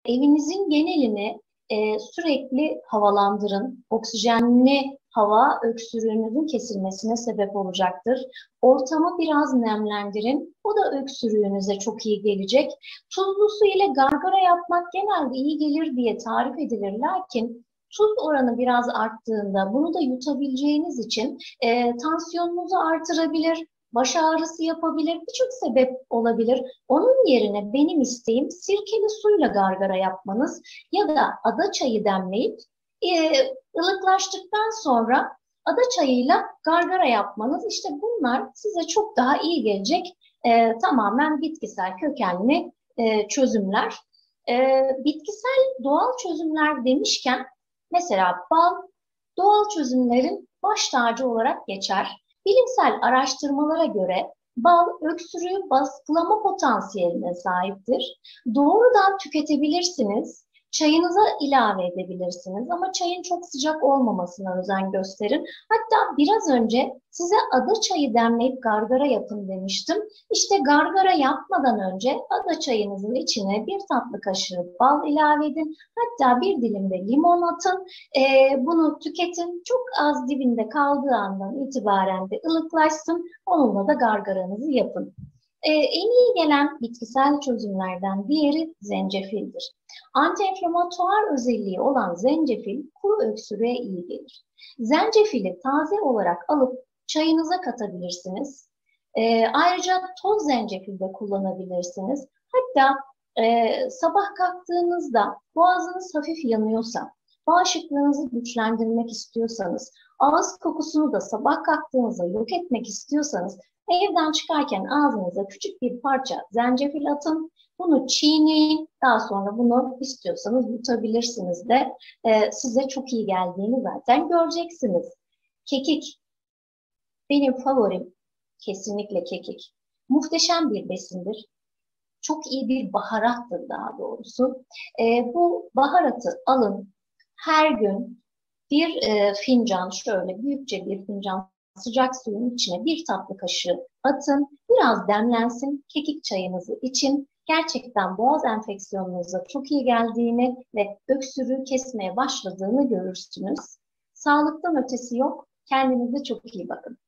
Evinizin genelini sürekli havalandırın. Oksijenli hava öksürüğünüzün kesilmesine sebep olacaktır. Ortamı biraz nemlendirin. O da öksürüğünüze çok iyi gelecek. Tuzlu su ile gargara yapmak genelde iyi gelir diye tarif edilir. Lakin tuz oranı biraz arttığında bunu da yutabileceğiniz için tansiyonunuzu artırabilir, baş ağrısı yapabilir, birçok sebep olabilir. Onun yerine benim isteğim sirkeli suyla gargara yapmanız ya da ada çayı demleyip e, ılıklaştıktan sonra ada çayıyla gargara yapmanız. İşte bunlar size çok daha iyi gelecek tamamen bitkisel kökenli çözümler. Bitkisel doğal çözümler demişken mesela bal doğal çözümlerin baş tacı olarak geçer. Bilimsel araştırmalara göre bal öksürüğü baskılama potansiyeline sahiptir. Doğrudan tüketebilirsiniz. Çayınıza ilave edebilirsiniz ama çayın çok sıcak olmamasına özen gösterin. Hatta biraz önce size ada çayı demleyip gargara yapın demiştim. İşte gargara yapmadan önce ada çayınızın içine bir tatlı kaşığı bal ilave edin. Hatta bir dilim de limon atın. Bunu tüketin. Çok az dibinde kaldığı andan itibaren de ılıklaşsın. Onunla da gargaranızı yapın. En iyi gelen bitkisel çözümlerden diğeri zencefildir. Antiinflamatuar özelliği olan zencefil kuru öksürüğe iyi gelir. Zencefili taze olarak alıp çayınıza katabilirsiniz. Ayrıca toz zencefil de kullanabilirsiniz. Hatta sabah kalktığınızda boğazınız hafif yanıyorsa, bağışıklığınızı güçlendirmek istiyorsanız, ağız kokusunu da sabah kalktığınızda yok etmek istiyorsanız, evden çıkarken ağzınıza küçük bir parça zencefil atın. Bunu çiğneyin. Daha sonra bunu istiyorsanız yutabilirsiniz de size çok iyi geldiğini zaten göreceksiniz. Kekik. Benim favorim kesinlikle kekik. Muhteşem bir besindir. Çok iyi bir baharattır daha doğrusu. Bu baharatı alın. Her gün bir fincan, şöyle büyükçe bir fincan sıcak suyun içine bir tatlı kaşığı atın. Biraz demlensin. Kekik çayınızı için. Gerçekten boğaz enfeksiyonunuza çok iyi geldiğini ve öksürüğü kesmeye başladığını görürsünüz. Sağlıktan ötesi yok. Kendinize çok iyi bakın.